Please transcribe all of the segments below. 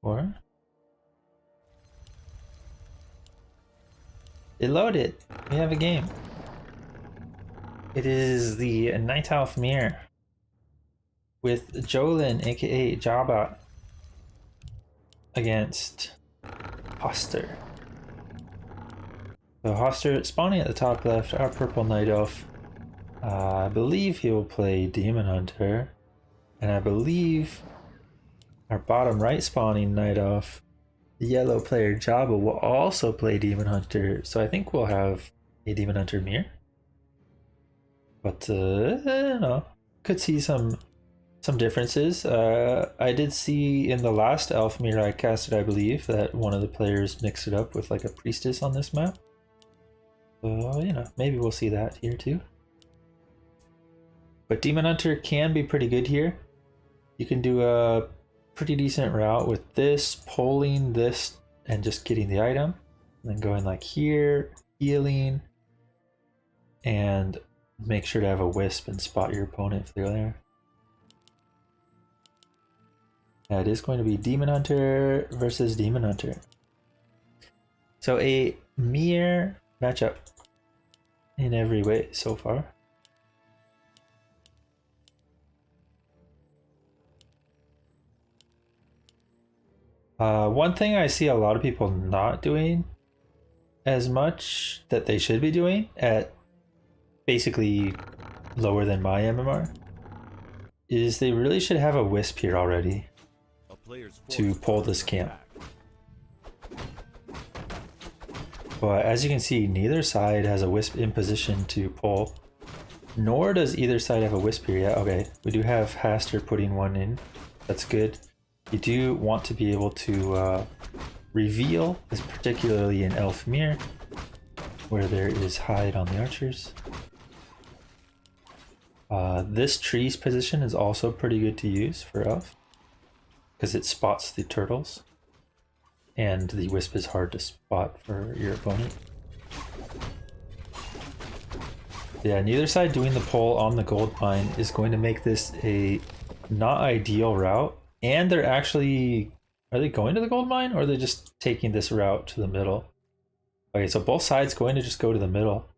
Or it loaded. We have a game. It is the Night Elf Mirror with Jolin, aka Jabba, against Hastur. So Hastur spawning at the top left, our purple Night Elf. I believe he will play Demon Hunter, and I believe our bottom right spawning Night Elf, the yellow player Jabba, will also play Demon Hunter. So I think we'll have a Demon Hunter mirror. But I don't know, could see some differences. I did see in the last elf mirror I casted, I believe, that one of the players mixed it up with like a priestess on this map. So, you know, maybe we'll see that here too. But Demon Hunter can be pretty good here. You can do a pretty decent route with this, pulling this, and just getting the item. And then going like here, healing, and make sure to have a wisp and spot your opponent if they're there. Yeah, it is going to be Demon Hunter versus Demon Hunter. So a mirror matchup in every way so far. One thing I see a lot of people not doing as much that they should be doing at basically lower than my MMR is they really should have a wisp here already to pull this camp. But as you can see, neither side has a wisp in position to pull, nor does either side have a wisp here yet. Okay, we do have Hastur putting one in. That's good. You do want to be able to reveal, particularly in Elf Mirror, where there is hide on the archers. This tree's position is also pretty good to use for Elf, because it spots the turtles, and the wisp is hard to spot for your opponent. Yeah, neither side doing the pull on the gold mine is going to make this a not ideal route. And they're actually, are they going to the gold mine, or are they just taking this route to the middle? Okay, so both sides going to just go to the middle.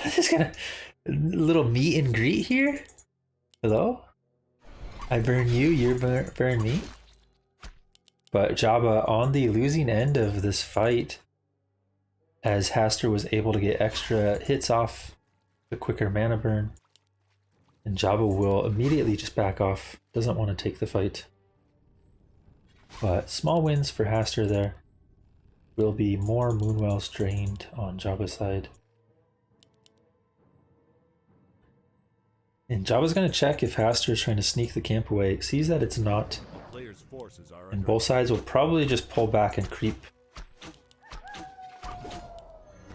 Just gonna, little meet and greet here. Hello? I burn you, you burn me. But Jabba on the losing end of this fight, as Hastur was able to get extra hits off the quicker mana burn. And Jabba will immediately just back off, doesn't want to take the fight. But small wins for Hastur there. Will be more Moonwells drained on Jabba's side. And Jabba's going to check if Hastur is trying to sneak the camp away. Sees that it's not. And both sides will probably just pull back and creep.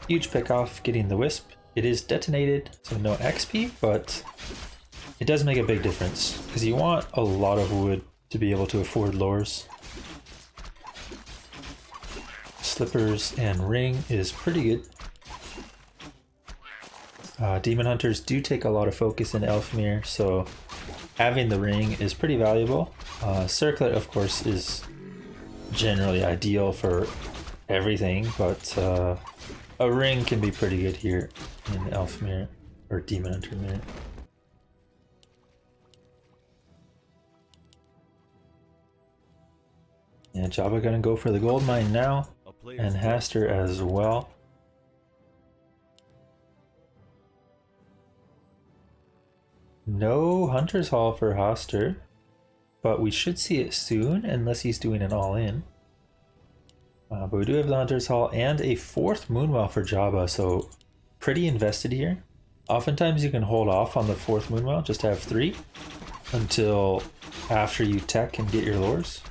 Huge pick off getting the wisp. It is detonated, so no XP, but it does make a big difference because you want a lot of wood to be able to afford lures. Slippers and ring is pretty good. Demon Hunters do take a lot of focus in Elfmere, so having the ring is pretty valuable. Circlet, of course, is generally ideal for everything, but a ring can be pretty good here in Elfmere or Demon Hunter Mirror. Yeah, Jabba gonna go for the gold mine now, and Hastur as well. No Hunter's Hall for Hastur, but we should see it soon, unless he's doing an all-in. But we do have the Hunter's Hall and a fourth Moonwell for Jabba, so pretty invested here. Oftentimes you can hold off on the fourth Moonwell, just have 3 until after you tech and get your lures.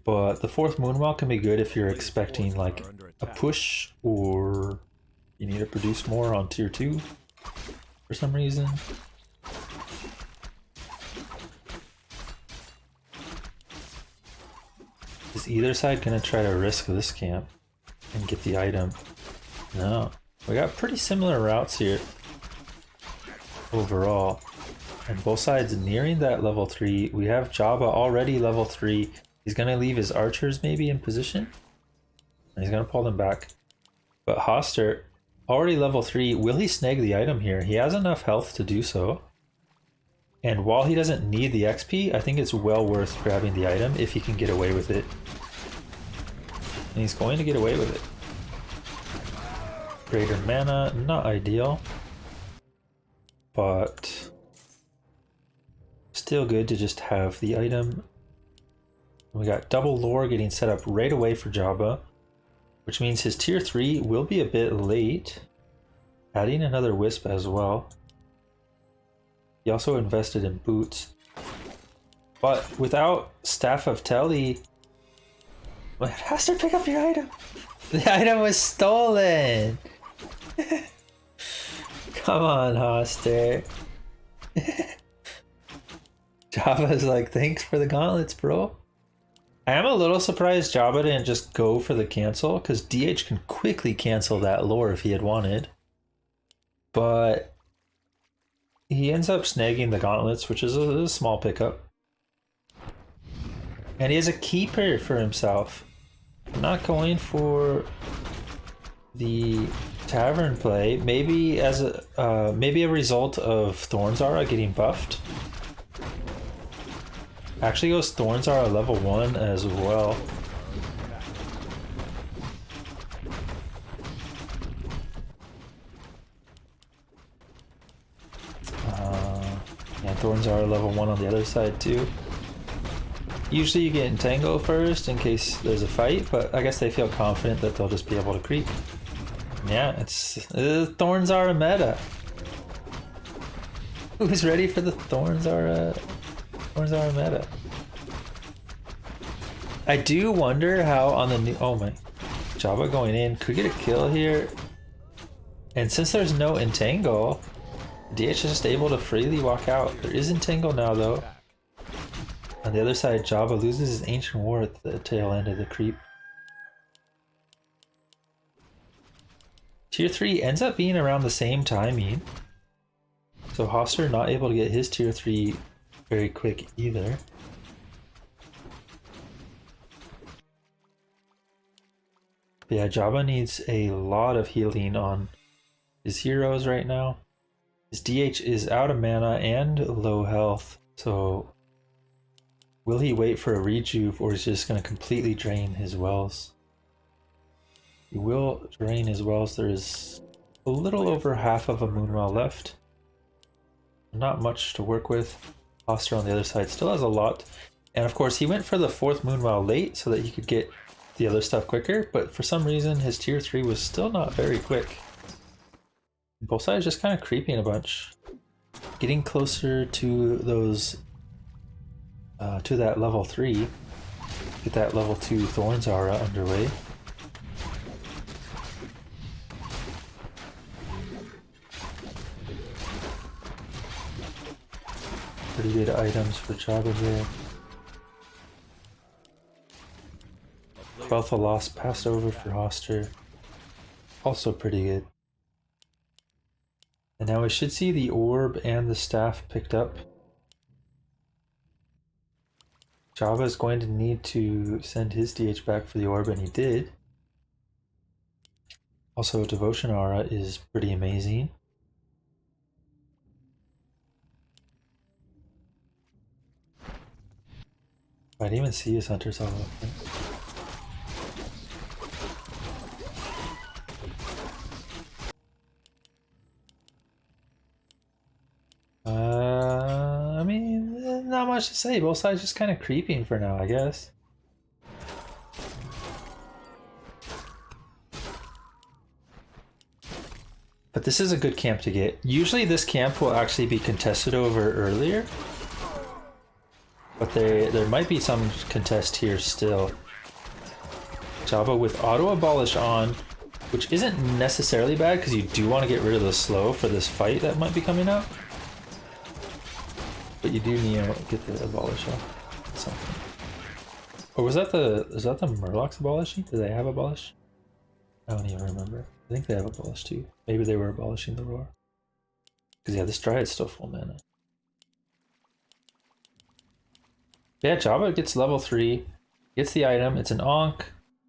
But the fourth Moonwell can be good if you're expecting like a push, or you need to produce more on tier 2 for some reason. Is either side gonna try to risk this camp and get the item? No. We got pretty similar routes here overall. And both sides nearing that level 3. We have Jabba already level 3. He's gonna leave his archers maybe in position. And he's gonna pull them back. But Hastur, already level 3, will he snag the item here? He has enough health to do so. And while he doesn't need the XP, I think it's well worth grabbing the item if he can get away with it. And he's going to get away with it. Greater mana, not ideal. But still good to just have the item. We got double lore getting set up right away for Jabba, which means his tier 3 will be a bit late. Adding another wisp as well. He also invested in boots. But without Staff of Telly, Hastur, pick up your item! The item was stolen! Come on, Hastur. Jabba's like, thanks for the gauntlets, bro. I am a little surprised Jabba didn't just go for the cancel, because DH can quickly cancel that lore if he had wanted. But he ends up snagging the gauntlets, which is a small pickup. And he has a keeper for himself. Not going for the tavern play. Maybe as a maybe a result of Thornzara getting buffed. Actually goes Thornzara level 1 as well. And Thornzara level 1 on the other side too. Usually you get Entangle first in case there's a fight, but I guess they feel confident that they'll just be able to creep. Yeah, it's Thornzara meta. Who's ready for the Thornzara meta? I do wonder how on the new... Oh my... Jabba going in. Could get a kill here. And since there's no Entangle, DH is just able to freely walk out. There is Entangle now though. On the other side, Jabba loses his Ancient War at the tail end of the creep. Tier 3 ends up being around the same timing. So Hastur not able to get his tier 3 very quick either. But yeah, Jabba needs a lot of healing on his heroes right now. His DH is out of mana and low health, so will he wait for a rejuve or is he just going to completely drain his wells? He will drain his wells. There is a little over half of a Moonwell left. Not much to work with. Hastur on the other side still has a lot. And of course he went for the 4th Moonwell late so that he could get the other stuff quicker, but for some reason his tier 3 was still not very quick. Both sides just kind of creeping a bunch. Getting closer to those to that level 3. Get that level 2 Thornzara underway. Pretty good items for Jabba here. 12th of Lost passed over for Hastur. Also pretty good. And now we should see the orb and the staff picked up. Jabba is going to need to send his DH back for the orb, and he did. Also, Devotion Aura is pretty amazing. I didn't even see his Hunter's all open. I mean, not much to say. Both sides just kind of creeping for now, I guess. But this is a good camp to get. Usually this camp will actually be contested over earlier. But there might be some contest here still. Jabba with Auto Abolish on, which isn't necessarily bad because you do want to get rid of the slow for this fight that might be coming up. But you do need to get the Abolish off. Something. Or is that the Murlocs abolishing? Do they have Abolish? I don't even remember. I think they have Abolish too. Maybe they were abolishing the Roar. Because yeah, this Dryad's still full mana. Yeah, Jabba gets level 3. Gets the item. It's an Ankh.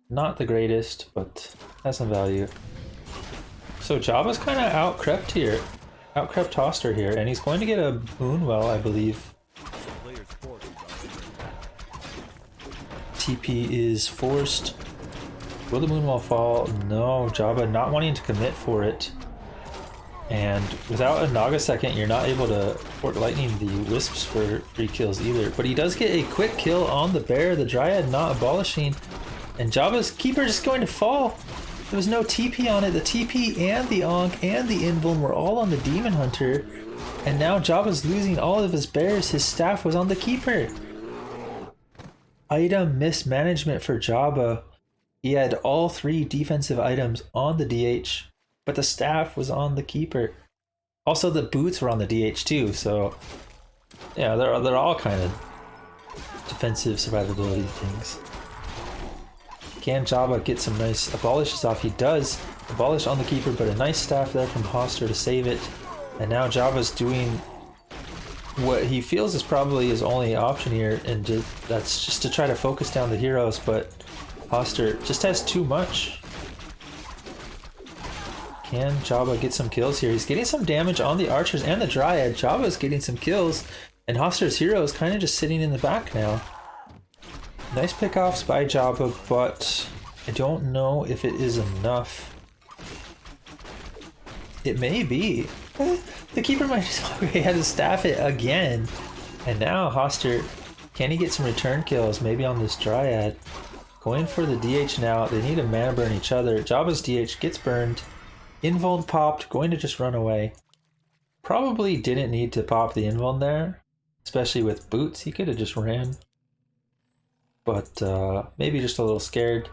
Not the greatest, but has some value. So Jabba's kind of out-crept here. Out-crept Hastur here, and he's going to get a Moonwell, I believe. TP is forced. Will the Moonwell fall? No, Jabba not wanting to commit for it. And without a Naga second, you're not able to Fork Lightning the Wisps for free kills either. But he does get a quick kill on the Bear, the Dryad not abolishing. And Jabba's Keeper just going to fall. There was no TP on it. The TP and the Ankh and the Invuln were all on the Demon Hunter. And now Jabba's losing all of his Bears. His staff was on the Keeper. Item mismanagement for Jabba. He had all 3 defensive items on the DH. But the staff was on the Keeper. Also, the boots were on the DH too, so yeah, they're all kind of defensive survivability things. Can Jabba get some nice abolishes off? He does abolish on the Keeper, but a nice staff there from Hastur to save it. And now Jabba's doing what he feels is probably his only option here, and that's just to try to focus down the heroes, but Hastur just has too much. Can Jabba get some kills here? He's getting some damage on the archers and the Dryad. Jabba's getting some kills, and Hastur's hero is kind of just sitting in the back now. Nice pickoffs by Jabba, but I don't know if it is enough. It may be. The Keeper might just had to staff it again. And now Hastur, can he get some return kills? Maybe on this Dryad. Going for the DH now. They need to mana burn each other. Jabba's DH gets burned. Invuln popped, going to just run away. Probably didn't need to pop the Invuln there, especially with boots. He could have just ran. But maybe just a little scared.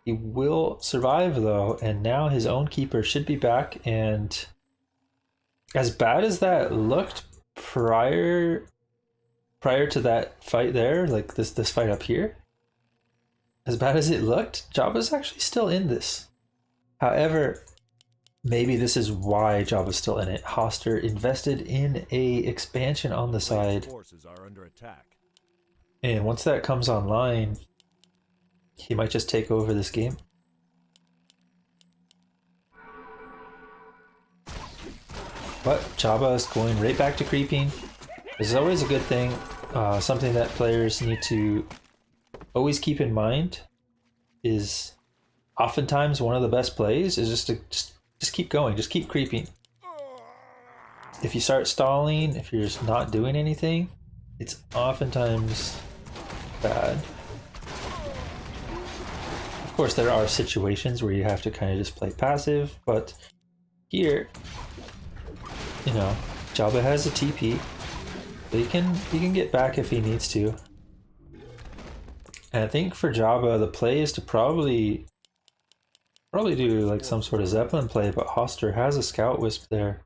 He will survive though, and now his own Keeper should be back. And as bad as that looked prior to that fight there, like this fight up here, as bad as it looked, Jabba's actually still in this. However, maybe this is why Jabba's still in it. Hastur invested in a expansion on the side. And once that comes online, he might just take over this game. But Jabba is going right back to creeping. This is always a good thing. Something that players need to always keep in mind is oftentimes one of the best plays is just to just keep going, just keep creeping. If you start stalling, if you're just not doing anything, it's oftentimes bad. Of course, there are situations where you have to kind of just play passive, but here, you know, Jabba has a TP, but he can get back if he needs to. And I think for Jabba, the play is to probably do like some sort of Zeppelin play, but Hastur has a Scout Wisp there.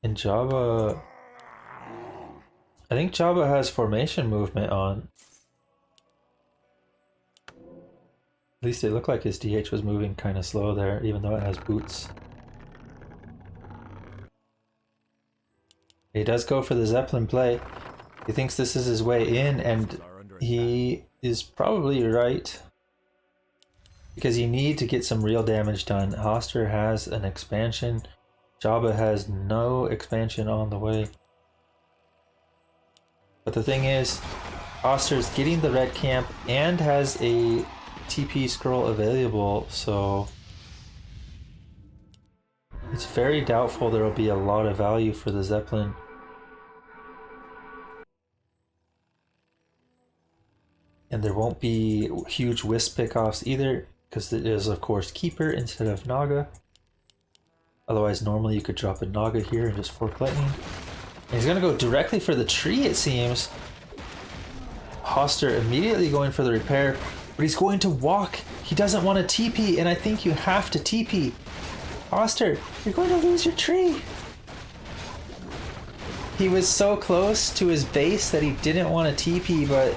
And Jabba, I think Jabba has formation movement on. At least it looked like his DH was moving kind of slow there, even though it has boots. He does go for the Zeppelin play. He thinks this is his way in, and he is probably right. Because you need to get some real damage done. Hastur has an expansion. Jabba has no expansion on the way. But the thing is, Hastur's getting the red camp and has a TP scroll available, so it's very doubtful there will be a lot of value for the Zeppelin. And there won't be huge Wisp pickoffs either, because it is of course Keeper instead of Naga. Otherwise normally you could drop a Naga here and just Fork Lightning. And he's gonna go directly for the tree, it seems. Hastur immediately going for the repair, but he's going to walk. He doesn't want to TP, and I think you have to TP. Hastur, you're going to lose your tree. He was so close to his base that he didn't want to TP, but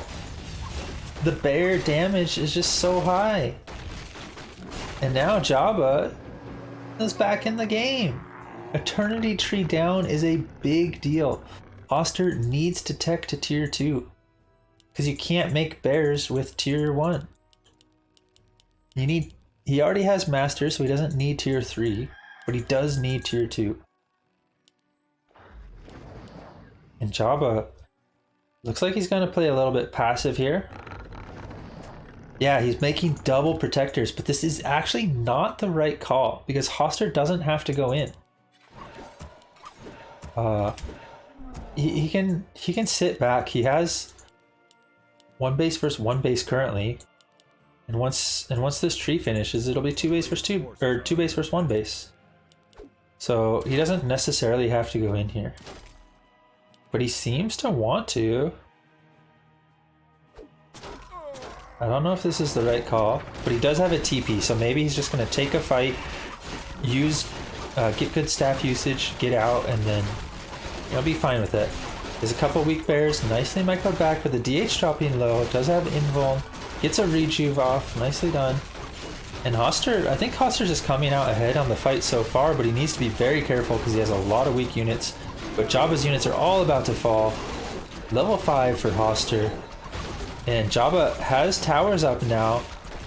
the bear damage is just so high. And now Jabba is back in the game. Eternity Tree down is a big deal. Hastur needs to tech to tier 2. Because you can't make bears with tier 1. He already has master, so he doesn't need tier 3. But he does need tier 2. And Jabba looks like he's going to play a little bit passive here. Yeah, he's making double protectors, but this is actually not the right call because Hastur doesn't have to go in. He can sit back. He has one base versus one base currently, and once this tree finishes, it'll be two base versus two, or two base versus one base. So he doesn't necessarily have to go in here, but he seems to want to. I don't know if this is the right call, but he does have a TP, so maybe he's just going to take a fight, get good staff usage, get out, and then he'll be fine with it. There's a couple weak bears, nicely microed back, but the DH dropping low, does have invuln, gets a rejuve off, nicely done. And Hastur, I think Hastur's just coming out ahead on the fight so far, but he needs to be very careful because he has a lot of weak units. But Jabba's units are all about to fall. Level 5 for Hastur. And Jabba has towers up now.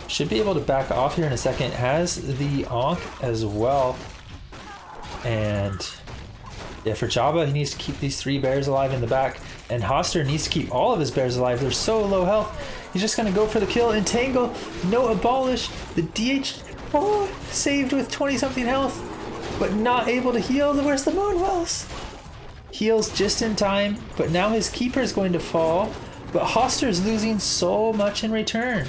Should be able to back off here in a second. Has the Ankh as well. And yeah, for Jabba, he needs to keep these 3 bears alive in the back. And Hastur needs to keep all of his bears alive. They're so low health. He's just going to go for the kill. Entangle. No abolish. The DH saved with 20-something health. But not able to heal. Where's the Moonwells? Heals just in time. But now his keeper is going to fall. But Hastur's losing so much in return.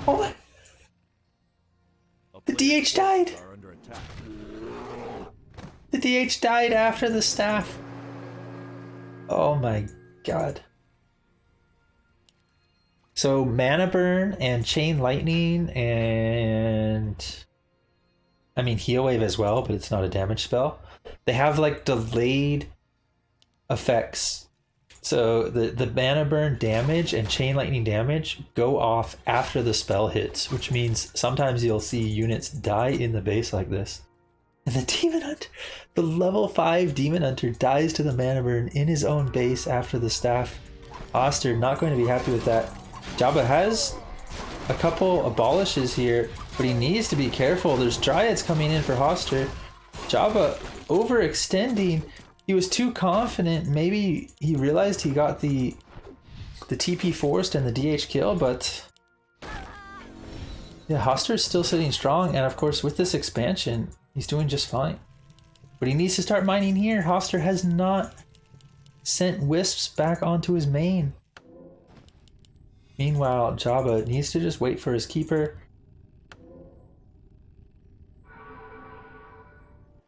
Oh, the DH died. The DH died after the staff. Oh my god. So mana burn and chain lightning and I mean heal wave as well, but it's not a damage spell. They have like delayed effects. So the mana burn damage and chain lightning damage go off after the spell hits, which means sometimes you'll see units die in the base like this. And the Demon Hunter, the level 5 Demon Hunter dies to the mana burn in his own base after the staff. Hastur not going to be happy with that. Jabba has a couple abolishes here, but he needs to be careful. There's Dryads coming in for Hastur. Jabba overextending. He was too confident. Maybe he realized he got the TP forced and the DH kill, but yeah, Hastur is still sitting strong, and of course with this expansion, he's doing just fine. But he needs to start mining here. Hastur has not sent wisps back onto his main. Meanwhile, Jabba needs to just wait for his keeper.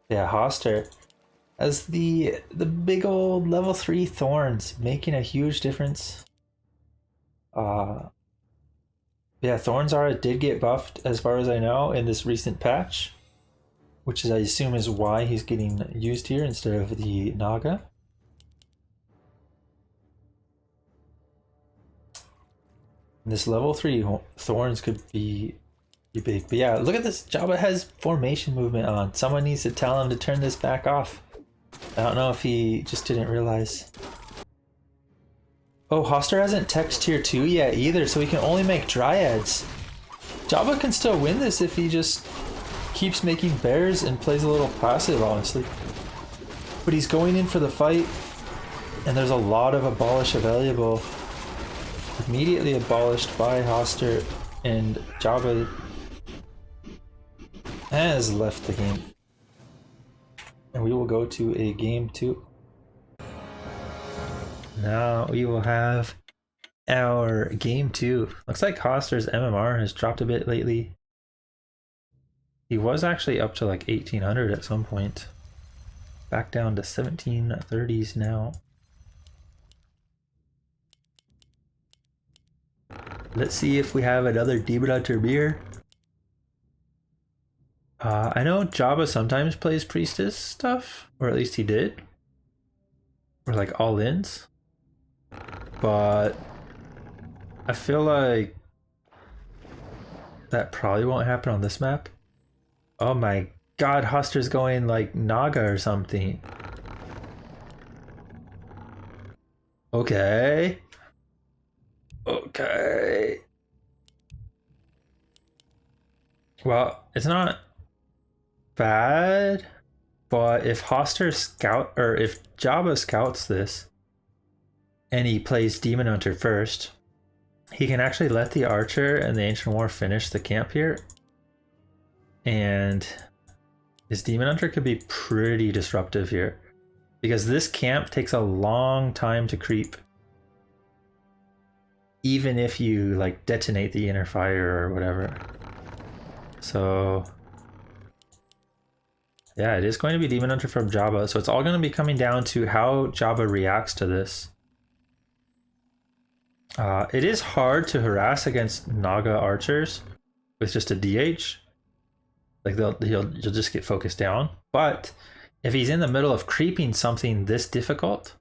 Yeah, Hastur as the big old level 3 thorns, making a huge difference. Yeah, Thornzara did get buffed as far as I know in this recent patch, which is, I assume, is why he's getting used here instead of the Naga. And this level 3 thorns could be big. But yeah, look at this. Jabba has formation movement on. Someone needs to tell him to turn this back off. I don't know if he just didn't realize. Oh, Hastur hasn't teched tier 2 yet either, so he can only make Dryads. Jabba can still win this if he just keeps making bears and plays a little passive, honestly. But he's going in for the fight, and there's a lot of abolish available. Immediately abolished by Hastur, and Jabba has left the game. And we will go to a game 2. Now we will have our game 2. Looks like Hastur's MMR has dropped a bit lately. He was actually up to like 1800 at some point. Back down to 1730s now. Let's see if we have another Demon Hunter mirror. I know Jabba sometimes plays Priestess stuff, or at least he did. Or like all-ins. But I feel like that probably won't happen on this map. Oh my god, Hastur's going like Naga or something. Okay. Okay. Well, it's not bad, but if Hastur scout, or if Jabba scouts this and he plays Demon Hunter first, he can actually let the Archer and the Ancient War finish the camp here. And his Demon Hunter could be pretty disruptive here, because this camp takes a long time to creep. Even if you like detonate the inner fire or whatever. So yeah, it is going to be Demon Hunter from Jabba. So it's all going to be coming down to how Jabba reacts to this. It is hard to harass against Naga archers with just a DH. Like you'll just get focused down. But if he's in the middle of creeping something this difficult,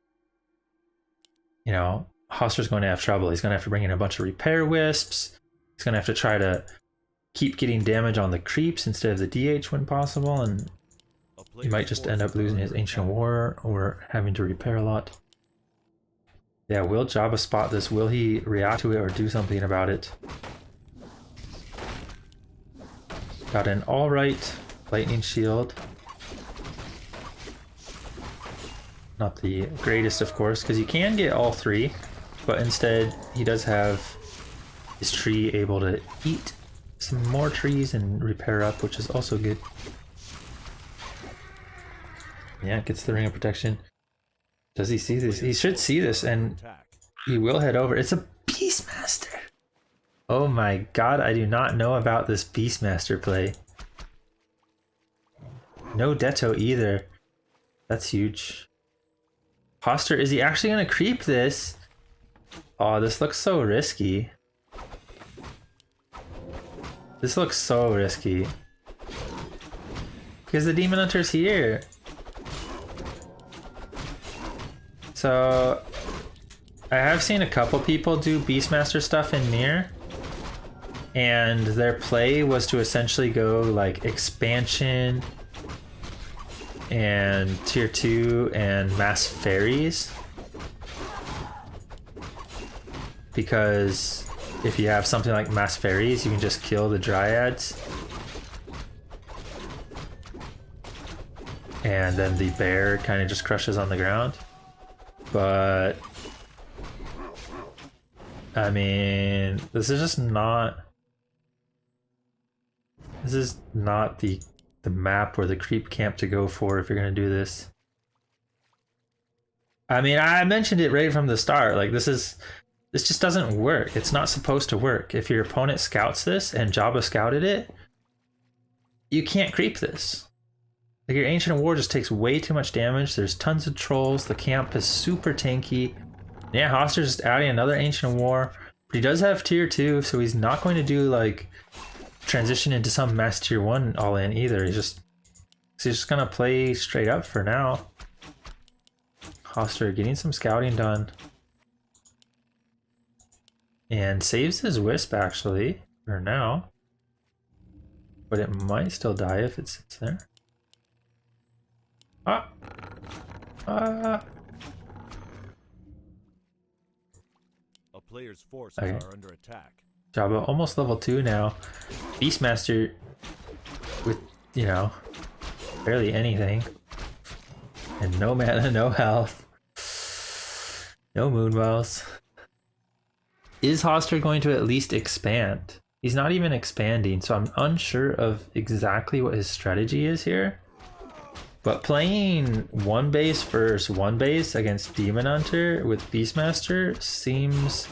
you know, Hastur's going to have trouble. He's going to have to bring in a bunch of repair wisps. He's going to have to try to keep getting damage on the creeps instead of the DH when possible, and he might just end up losing his Ancient War or having to repair a lot. Yeah, will Jabba spot this? Will he react to it or do something about it? Got an alright lightning shield. Not the greatest, of course, because you can get all three, but instead he does have his tree able to eat some more trees and repair up, which is also good. Yeah, gets the ring of protection. Does he see this? He should see this, and he will head over. It's a Beastmaster! Oh my god, I do not know about this Beastmaster play. No Detto either. That's huge. Hastur, is he actually going to creep this? Oh, this looks so risky. This looks so risky. Because the Demon Hunter's here. So, I have seen a couple people do Beastmaster stuff in Mir. And their play was to essentially go like expansion and tier 2 and mass fairies. Because if you have something like mass fairies, you can just kill the dryads. And then the bear kind of just crushes on the ground. But I mean, this is just not... This is not the map or the creep camp to go for if you're going to do this. I mean, I mentioned it right from the start. Like, this just doesn't work. It's not supposed to work. If your opponent scouts this and Jabba scouted it, you can't creep this. Like, your Ancient War just takes way too much damage. There's tons of trolls. The camp is super tanky. Yeah, Hastur's just adding another Ancient War. But he does have tier 2, so he's not going to do, like, transition into some mass tier 1 all in either. He's just gonna play straight up for now. Hastur getting some scouting done. And saves his wisp actually, for now. But it might still die if it sits there. Ah! Ah! A player's forces are under attack. Jabba almost level 2 now. Beastmaster with, you know, barely anything. And no mana, no health. No moonwells. Is Hastur going to at least expand? He's not even expanding, so I'm unsure of exactly what his strategy is here. But playing one base versus one base against Demon Hunter with Beastmaster seems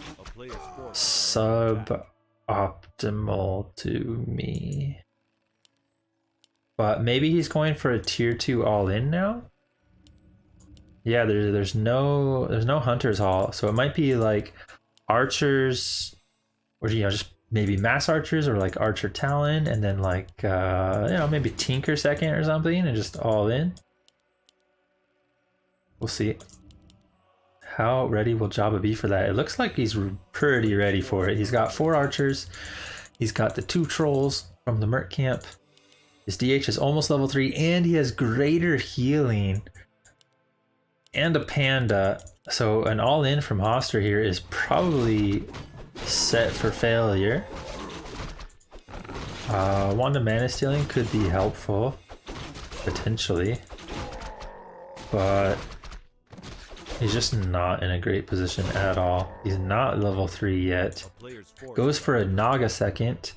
suboptimal to me. But maybe he's going for a tier 2 all in now. Yeah, there's no Hunter's Hall, so it might be like archers, or you know, just maybe mass archers or like Archer Talon, and then like you know, maybe Tinker second or something, and just all in. We'll see. How ready will Jabba be for that? It looks like he's pretty ready for it. He's got 4 archers. He's got the 2 trolls from the Merc camp. His His DH is almost level 3 and he has greater healing and a panda. So an all-in from Hastur here is probably set for failure. Wanda mana stealing could be helpful, potentially, but he's just not in a great position at all. He's not level 3 yet. Goes for a Naga second,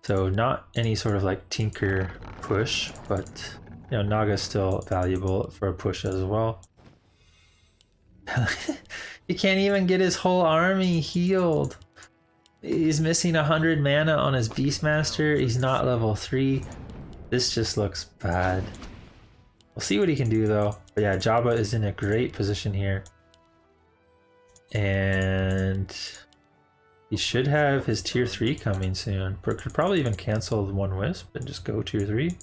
so not any sort of like Tinker push, but you know, Naga's still valuable for a push as well. He can't even get his whole army healed. He's missing 100 mana on his Beastmaster. He's not level 3. This just looks bad. We'll see what he can do though. But yeah, Jabba is in a great position here. And he should have his tier 3 coming soon. Could probably even cancel the one wisp and just go tier 3.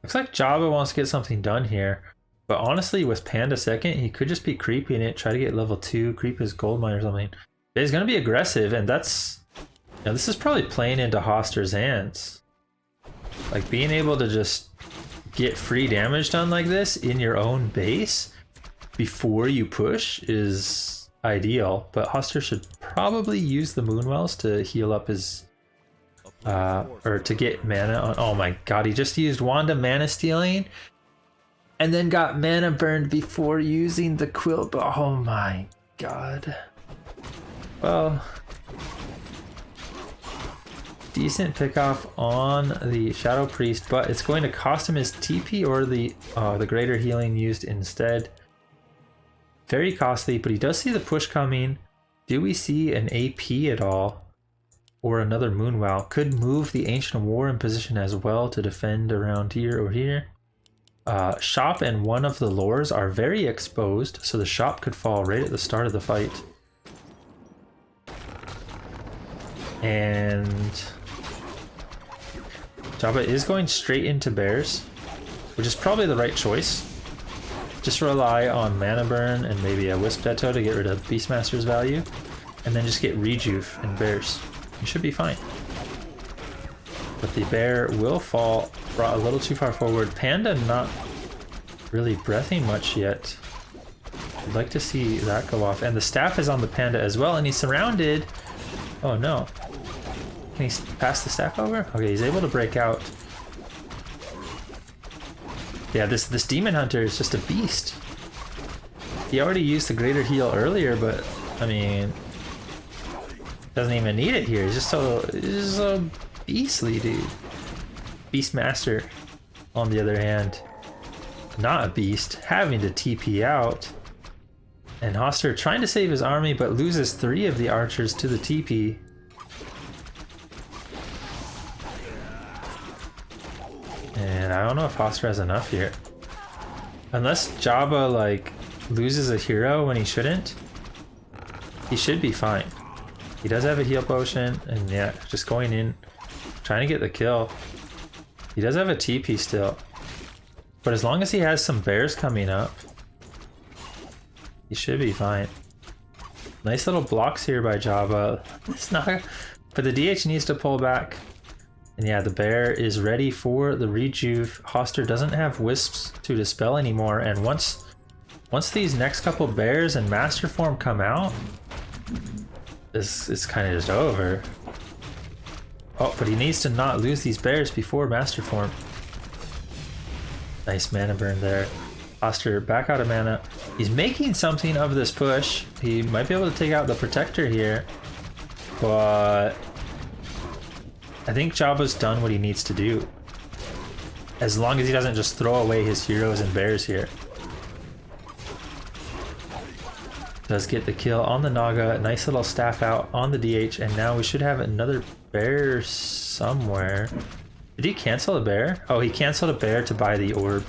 Looks like Jabba wants to get something done here. But honestly, with Panda second, he could just be creeping it, try to get level 2, creep his gold mine or something. But he's going to be aggressive, and that's... You know, this is probably playing into Hastur's hands. Like, being able to just get free damage done like this in your own base before you push is ideal. But Hastur should probably use the Moonwells to heal up his... or to get mana on... Oh my god, he just used Wanda mana stealing and then got mana burned before using the quilt. Oh my god. Well, decent pickoff on the Shadow Priest, but it's going to cost him his TP or the greater healing used instead. Very costly, but he does see the push coming. Do we see an AP at all? Or another Moonwow? Could move the Ancient War in position as well to defend around here or here. Shop and one of the lores are very exposed, so the shop could fall right at the start of the fight. And Jabba is going straight into bears, which is probably the right choice. Just rely on mana burn and maybe a wisp detto to get rid of Beastmaster's value, and then just get rejuve and bears. You should be fine. But the bear will fall, brought a little too far forward. Panda not really breathing much yet. I'd like to see that go off. And the staff is on the panda as well, and he's surrounded. Oh no. Can he pass the staff over? Okay, he's able to break out. Yeah, this Demon Hunter is just a beast. He already used the greater heal earlier, but I mean, doesn't even need it here. He's just so beastly, dude. Beastmaster, on the other hand, not a beast, having to TP out. And Hastur trying to save his army, but loses 3 of the archers to the TP. And I don't know if Hastur has enough here. Unless Jabba, like, loses a hero when he shouldn't, he should be fine. He does have a heal potion, and yeah, just going in, trying to get the kill. He does have a TP still. But as long as he has some bears coming up, he should be fine. Nice little blocks here by Jabba. It's not, but the DH needs to pull back. And yeah, the bear is ready for the rejuve. Hastur doesn't have wisps to dispel anymore, and once these next couple bears and master form come out, it's kind of just over. Oh, but he needs to not lose these bears before master form. Nice mana burn there. Hastur back out of mana. He's making something of this push. He might be able to take out the protector here, but I think Jabba's done what he needs to do. As long as he doesn't just throw away his heroes and bears here. Does get the kill on the Naga. Nice little staff out on the DH, and now we should have another bear somewhere. Did he cancel a bear? Oh, he canceled a bear to buy the orb.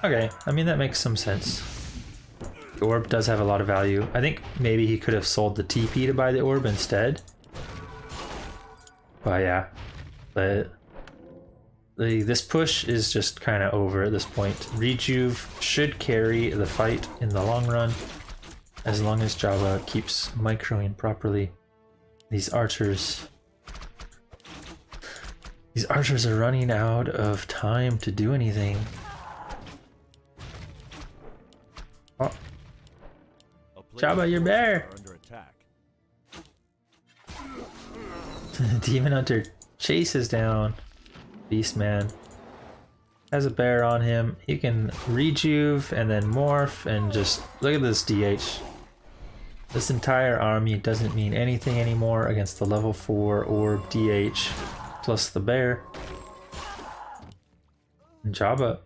Okay, I mean that makes some sense. The orb does have a lot of value. I think maybe he could have sold the TP to buy the orb instead. But yeah, but this push is just kind of over at this point. Rejuve should carry the fight in the long run, as long as Jabba keeps microing properly. These archers These archers are running out of time to do anything. Oh. Jabba, you're there! Demon Hunter chases down Beastman. Has a bear on him. He can rejuve and then morph and just look at this DH. This entire army doesn't mean anything anymore against the level 4 orb DH plus the bear. And Jabba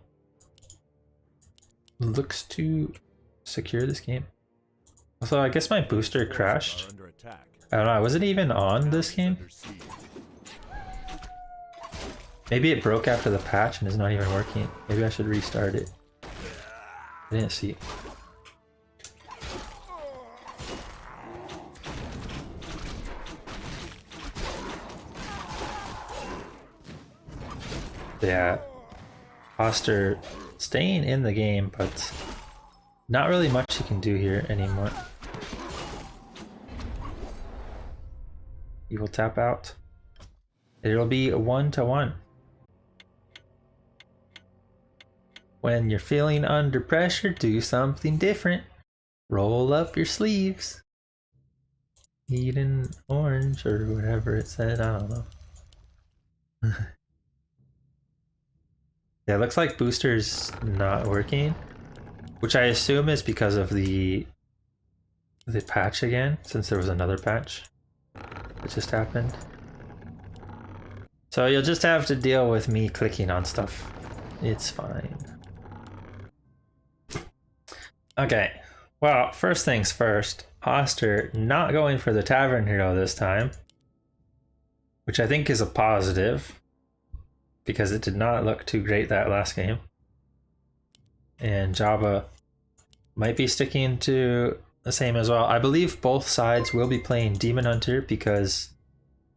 looks to secure this game. Also, I guess my booster crashed. I don't know, was it even on this game? Maybe it broke after the patch and is not even working. Maybe I should restart it. I didn't see it. Yeah, Hastur staying in the game, but not really much he can do here anymore. He will tap out. It'll be a 1-1. When you're feeling under pressure, do something different. Roll up your sleeves. Eat an orange or whatever it said, I don't know. Yeah, it looks like booster's not working, which I assume is because of the patch again, since there was another patch that just happened. So you'll just have to deal with me clicking on stuff. It's fine. Okay, well, first things first, Hastur not going for the Tavern Hero this time, which I think is a positive, because it did not look too great that last game. And Jabba might be sticking to the same as well. I believe both sides will be playing Demon Hunter because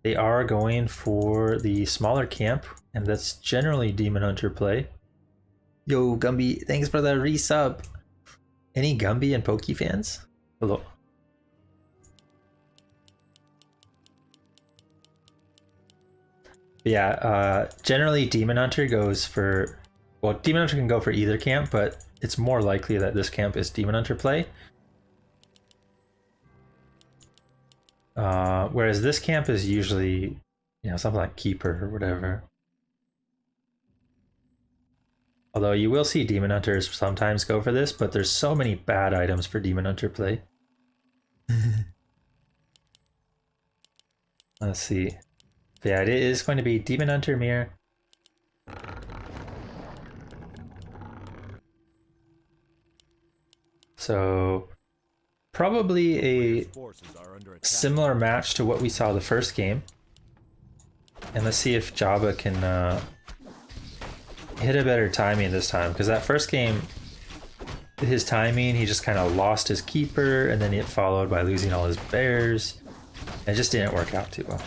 they are going for the smaller camp, and that's generally Demon Hunter play. Yo, Gumby, thanks for the resub. Any Gumby and Pokey fans? Hello. Yeah, generally Demon Hunter goes for, well, Demon Hunter can go for either camp, but it's more likely that this camp is Demon Hunter play. Whereas this camp is usually, you know, something like Keeper or whatever. Although you will see Demon Hunters sometimes go for this, but there's so many bad items for Demon Hunter play. Let's see. Yeah, it is going to be Demon Hunter Mirror. So probably a similar match to what we saw the first game. And let's see if Jabba can hit a better timing this time, because that first game, his timing, he just kind of lost his keeper and then it followed by losing all his bears. It just didn't work out too well.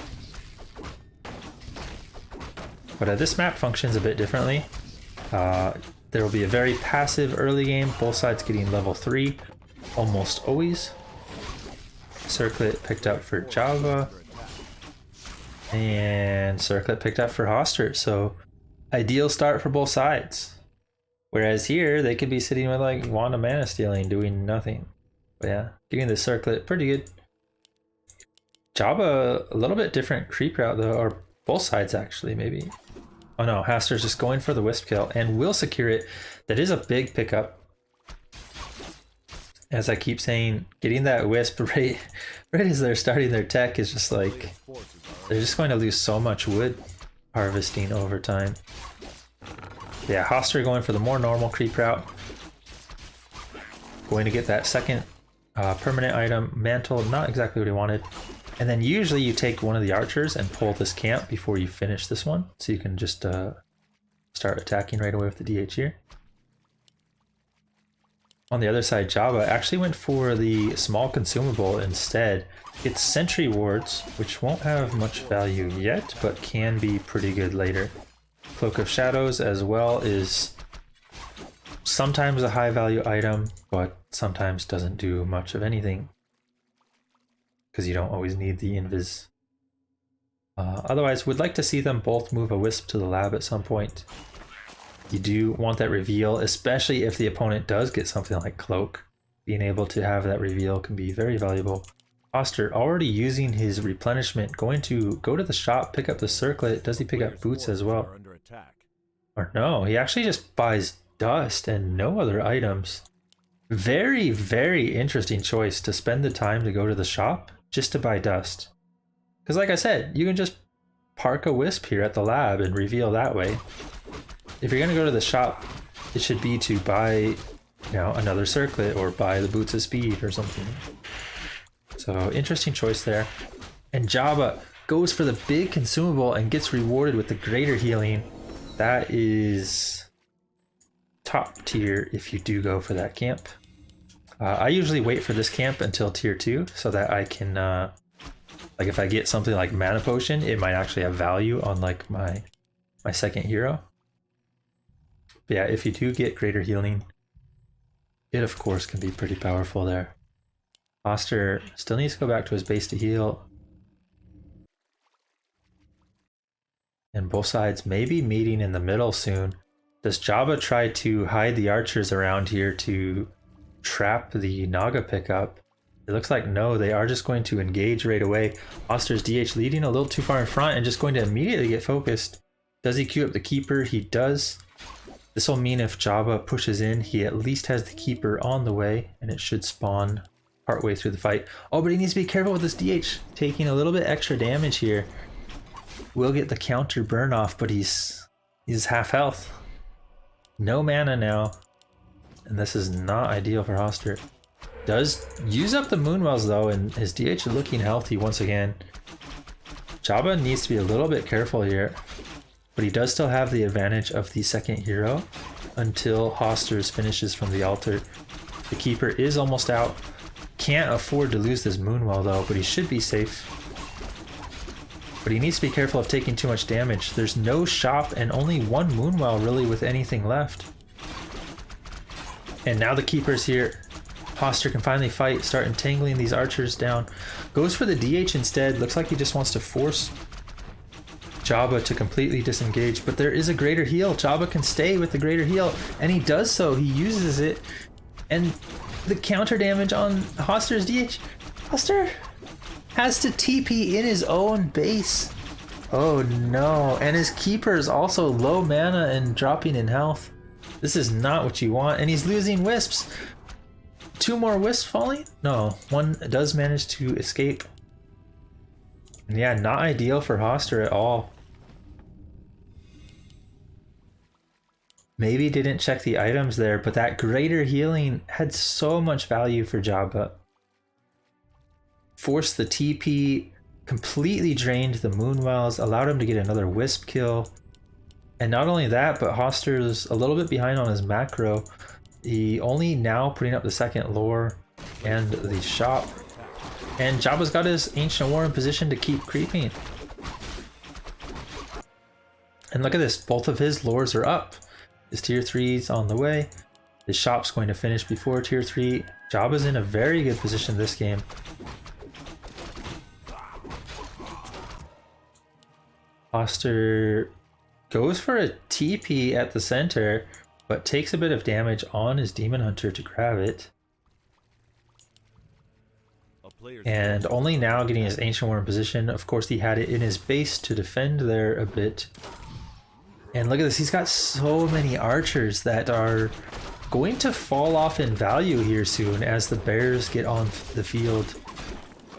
But this map functions a bit differently. There will be a very passive early game, both sides getting level 3 almost always. Circlet picked up for Jabba, and Circlet picked up for Hastur, so ideal start for both sides. Whereas here, they could be sitting with like Wand of Mana Stealing, doing nothing. But yeah, giving the Circlet pretty good. Jabba, a little bit different creep route though, or both sides actually, maybe. Oh no, Hastur's just going for the Wisp kill and will secure it. That is a big pickup. As I keep saying, getting that Wisp right as they're starting their tech is just like, they're just going to lose so much wood harvesting over time. Yeah, Hastur going for the more normal creep route. Going to get that second permanent item, Mantle, not exactly what he wanted. And then usually you take one of the archers and pull this camp before you finish this one. So you can just start attacking right away with the DH here. On the other side, Jabba actually went for the small consumable instead. It's Sentry Wards, which won't have much value yet, but can be pretty good later. Cloak of Shadows as well is sometimes a high value item, but sometimes doesn't do much of anything, because you don't always need the invis. Otherwise, would like to see them both move a wisp to the lab at some point. You do want that reveal, especially if the opponent does get something like Cloak. Being able to have that reveal can be very valuable. Hastur already using his replenishment, going to go to the shop, pick up the circlet. Does he pick up boots as well? Or no, he actually just buys dust and no other items. Very, very interesting choice to spend the time to go to the shop just to buy dust. Because like I said, you can just park a wisp here at the lab and reveal that way. If you're going to go to the shop, it should be to buy, you know, another circlet or buy the boots of speed or something. So interesting choice there. And Jabba goes for the big consumable and gets rewarded with the greater healing. That is top tier if you do go for that camp. I usually wait for this camp until tier 2 so that I can, like if I get something like mana potion, it might actually have value on like my second hero. But yeah, if you do get greater healing, it of course can be pretty powerful there. Hastur still needs to go back to his base to heal. And both sides may be meeting in the middle soon. Does Jabba try to hide the archers around here to trap the Naga pickup? It looks like no, they are just going to engage right away. Hastur's DH leading a little too far in front and just going to immediately get focused. Does he queue up the Keeper? He does. This will mean if Jabba pushes in, he at least has the Keeper on the way and it should spawn partway through the fight. Oh, but he needs to be careful with this DH, taking a little bit extra damage here. Will get the counter burn off, but he's half health. No mana now. And this is not ideal for Hastur. Does use up the Moonwells though, and his DH is looking healthy once again. Jabba needs to be a little bit careful here, but he does still have the advantage of the second hero until Hastur's finishes from the altar. The Keeper is almost out. Can't afford to lose this Moonwell though, but he should be safe. But he needs to be careful of taking too much damage. There's no shop and only one Moonwell really with anything left. And now the Keeper's here. Hastur can finally fight, start entangling these archers down. Goes for the DH instead. Looks like he just wants to force Jabba to completely disengage, but there is a greater heal. Jabba can stay with the greater heal, and he does so. He uses it, and the counter damage on Hastur's DH. Hastur has to TP in his own base. Oh no, and his Keeper is also low mana and dropping in health. This is not what you want, and he's losing wisps. 2 more wisps falling? No, one does manage to escape. Yeah, not ideal for Hastur at all. Maybe didn't check the items there, but that greater healing had so much value for Jabba. Forced the TP, completely drained the Moonwells, allowed him to get another wisp kill. And not only that, but Hastur's a little bit behind on his macro. He only now putting up the second lore and the shop. And Jabba's got his Ancient War in position to keep creeping. And look at this, both of his lores are up. His tier 3's on the way. His shop's going to finish before tier 3. Jabba's in a very good position this game. Hastur goes for a TP at the center, but takes a bit of damage on his Demon Hunter to grab it. And only now getting his Ancient War in position. Of course, he had it in his base to defend there a bit. And look at this, he's got so many archers that are going to fall off in value here soon as the bears get on the field.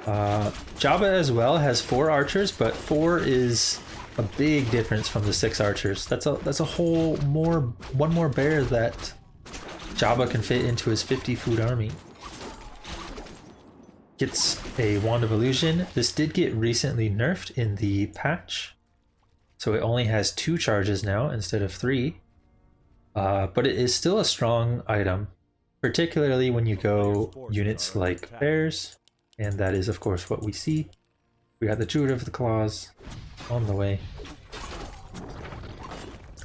Jabba as well has 4 archers, but 4 is a big difference from the 6 archers. That's a whole one more bear that Jabba can fit into his 50 food army. Gets a Wand of Illusion. This did get recently nerfed in the patch, so it only has 2 charges now instead of 3. But it is still a strong item, particularly when you go units like bears, and that is of course what we see. We got the Druid of the Claws on the way.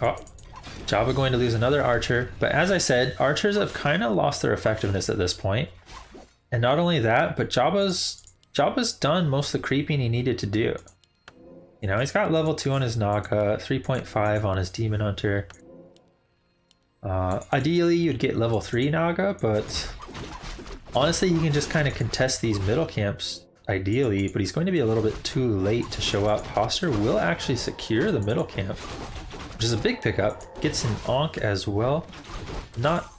Oh, Jabba going to lose another archer, but as I said, archers have kind of lost their effectiveness at this point. And not only that, but Jabba's done most of the creeping he needed to do. You know, he's got level 2 on his Naga, 3.5 on his Demon Hunter. Ideally, you'd get level 3 Naga, but honestly, he can just kind of contest these middle camps, ideally, but he's going to be a little bit too late to show up. Hastur will actually secure the middle camp, which is a big pickup. Gets an Ankh as well. Not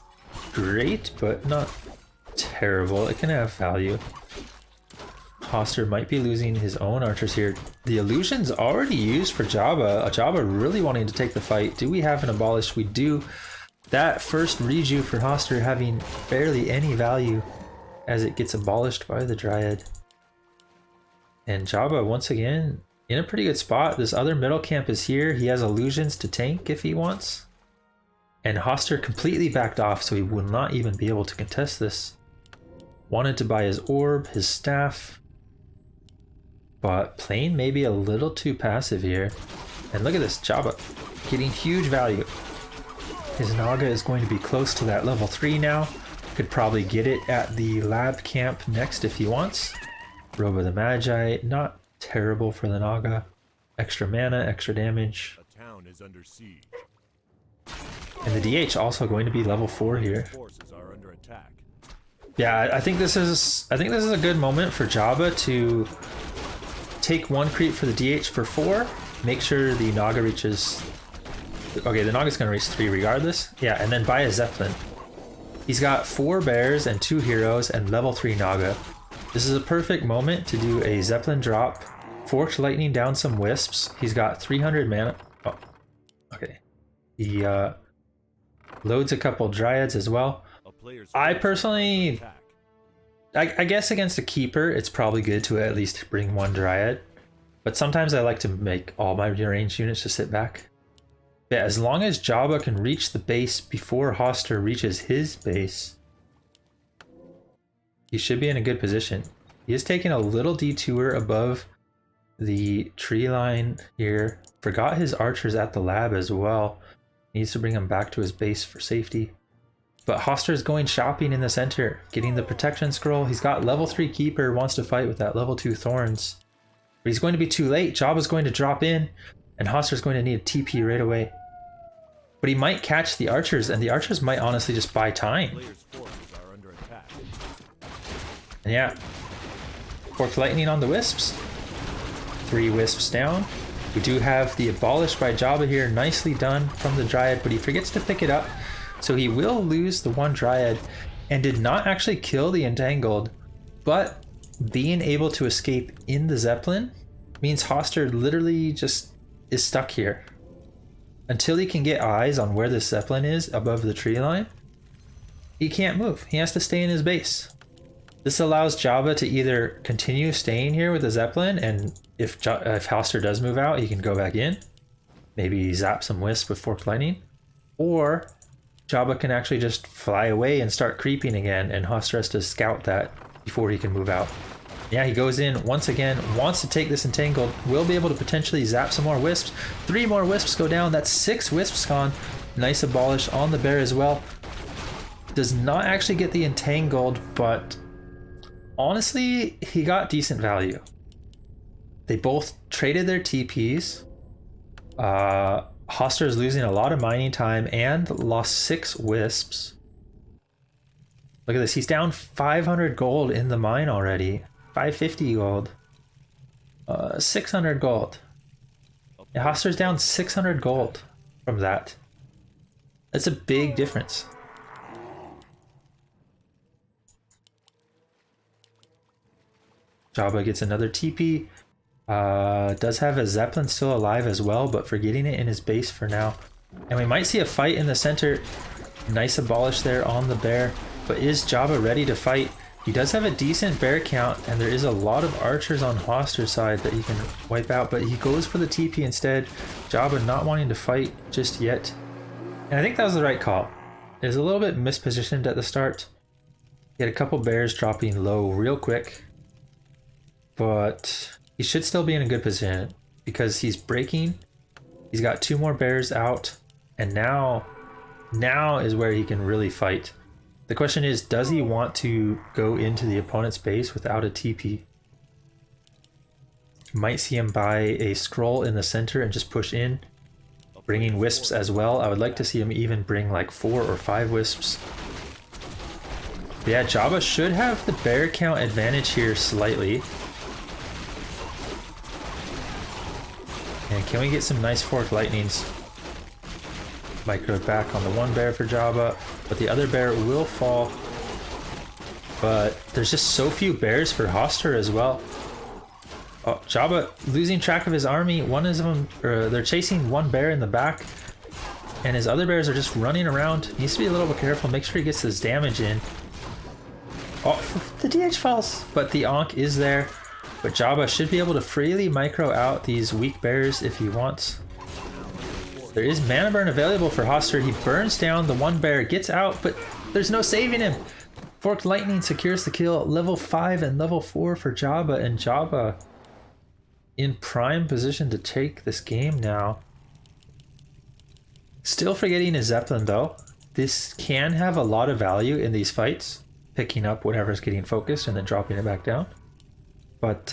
great, but not terrible. It can have value. Hastur might be losing his own archers here. The illusion's already used for Jabba. Jabba really wanting to take the fight. Do we have an abolish? We do. That first reju for Hastur having barely any value as it gets abolished by the Dryad. And Jabba, once again, in a pretty good spot. This other middle camp is here. He has illusions to tank if he wants. And Hastur completely backed off, so he will not even be able to contest this. Wanted to buy his orb, his staff. But playing maybe a little too passive here. And look at this, Jabba getting huge value. His Naga is going to be close to that level 3 now. Could probably get it at the lab camp next if he wants. Robe of the Magi, not terrible for the Naga. Extra mana, extra damage. A town is under siege. And the DH also going to be level 4 here. Forces are under attack. Yeah, I think this is a good moment for Jabba to take one creep for the DH for 4. Make sure the Naga reaches. Okay, the Naga's gonna reach 3 regardless. Yeah, and then buy a Zeppelin. He's got 4 bears and 2 heroes and level 3 Naga. This is a perfect moment to do a Zeppelin drop, Forked Lightning down some Wisps. He's got 300 mana. Oh, okay. He loads a couple Dryads as well. I personally, I guess against a Keeper, it's probably good to at least bring 1 Dryad. But sometimes I like to make all my ranged units to sit back. Yeah, as long as Jabba can reach the base before Hastur reaches his base, he should be in a good position. He is taking a little detour above the tree line here. Forgot his archers at the lab as well. Needs to bring him back to his base for safety. But Hastur is going shopping in the center, getting the protection scroll. He's got level 3 Keeper, wants to fight with that level 2 Thorns. But he's going to be too late. Jabba's going to drop in, and Hastur's going to need a TP right away. But he might catch the archers, and the archers might honestly just buy time. And yeah, Forked Lightning on the Wisps. 3 Wisps down. We do have the Abolish by Jabba here, nicely done from the Dryad, but he forgets to pick it up. So he will lose the 1 Dryad, and did not actually kill the Entangled, but being able to escape in the Zeppelin means Hastur literally just is stuck here. Until he can get eyes on where the Zeppelin is above the tree line, he can't move. He has to stay in his base. This allows Jabba to either continue staying here with the Zeppelin, and if Hastur does move out, he can go back in. Maybe zap some Wisp with Forked Lightning. Or Jabba can actually just fly away and start creeping again, and Hastur has to scout that before he can move out. Yeah, he goes in once again, wants to take this Entangled, will be able to potentially zap some more Wisps. 3 more Wisps go down, that's 6 Wisps gone. Nice Abolish on the bear as well. Does not actually get the Entangled, but honestly, he got decent value. They both traded their TPs. Hastur is losing a lot of mining time and lost 6 Wisps. Look at this, he's down 500 gold in the mine already. 550 gold. 600 gold. Yeah, Hastur's down 600 gold from that. That's a big difference. Jabba gets another TP. Does have a Zeppelin still alive as well, but forgetting it in his base for now. And we might see a fight in the center. Nice Abolish there on the bear. But is Jabba ready to fight? He does have a decent bear count, and there is a lot of archers on Hastur's side that he can wipe out, but he goes for the TP instead. Jabba not wanting to fight just yet. And I think that was the right call. It was a little bit mispositioned at the start. He had a couple bears dropping low real quick. But he should still be in a good position because he's breaking. He's got 2 more bears out, and now is where he can really fight. The question is, does he want to go into the opponent's base without a TP? Might see him buy a scroll in the center and just push in, bringing wisps as well. I would like to see him even bring like 4 or 5 wisps. But yeah, Jabba should have the bear count advantage here slightly. And can we get some nice forked lightnings? Micro back on the one bear for Jabba, but the other bear will fall. But there's just so few bears for Hastur as well. Oh, Jabba losing track of his army. One of them, they're chasing one bear in the back, and his other bears are just running around. He needs to be a little bit careful. Make sure he gets his damage in. Oh, the DH falls, but the Ankh is there. But Jabba should be able to freely micro out these weak bears if he wants. There is mana burn available for Hastur. He burns down the one bear, gets out, but there's no saving him. Forked Lightning secures the kill. Level 5 and level 4 for Jabba, and Jabba in prime position to take this game now. Still forgetting his Zeppelin though. This can have a lot of value in these fights, picking up whatever's getting focused and then dropping it back down. But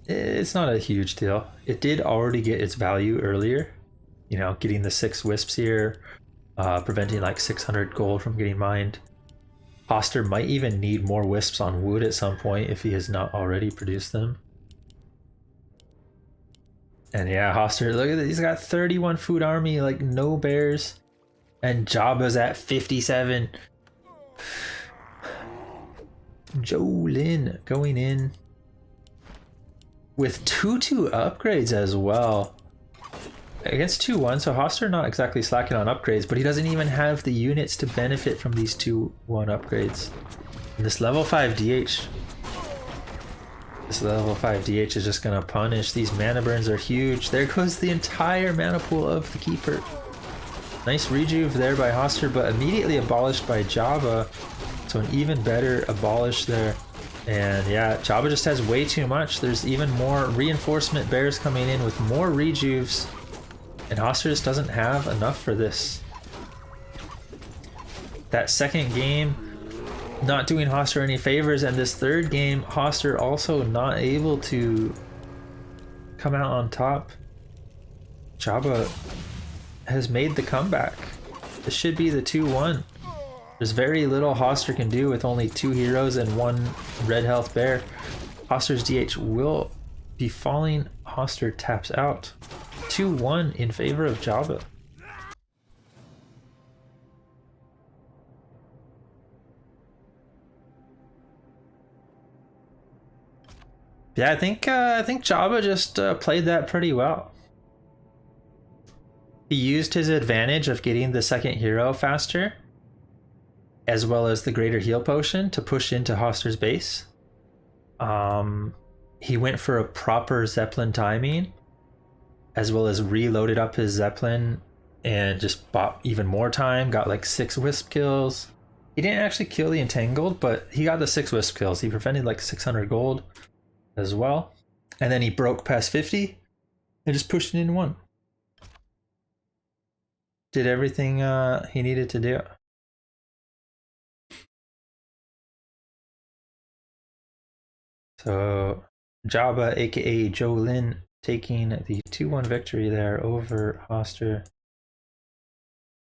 it's not a huge deal. It did already get its value earlier. You know, getting the 6 wisps here, preventing like 600 gold from getting mined. Hastur might even need more wisps on wood at some point if he has not already produced them. And yeah, Hastur, look at this. He's got 31 food army, like no bears. And Jabba's at 57. Jolin going in with 2/2 upgrades as well. Against 2/1, so Hastur not exactly slacking on upgrades, but he doesn't even have the units to benefit from these 2/1 upgrades. And this level 5 DH. This level 5 DH is just gonna punish. These mana burns are huge. There goes the entire mana pool of the Keeper. Nice rejuve there by Hastur, but immediately abolished by Jabba. So an even better abolish there. And yeah, Jabba just has way too much. There's even more reinforcement bears coming in with more rejuves. And Hastur just doesn't have enough for this. That second game, not doing Hastur any favors, and this third game, Hastur also not able to come out on top. Jabba has made the comeback. This should be the 2-1. There's very little Hastur can do with only 2 heroes and 1 red health bear. Hastur's DH will be falling. Hastur taps out. 2-1 in favor of Jabba. Yeah, I think Jabba just played that pretty well. He used his advantage of getting the second hero faster, as well as the greater heal potion, to push into Hastur's base. He went for a proper Zeppelin timing, as well as reloaded up his Zeppelin and just bought even more time, got like 6 wisp kills. He didn't actually kill the entangled, but he got the 6 wisp kills. He prevented like 600 gold as well. And then he broke past 50 and just pushed it in 1. Did everything he needed to do. So Jabba, aka Jolin, taking the 2-1 victory there over Hastur.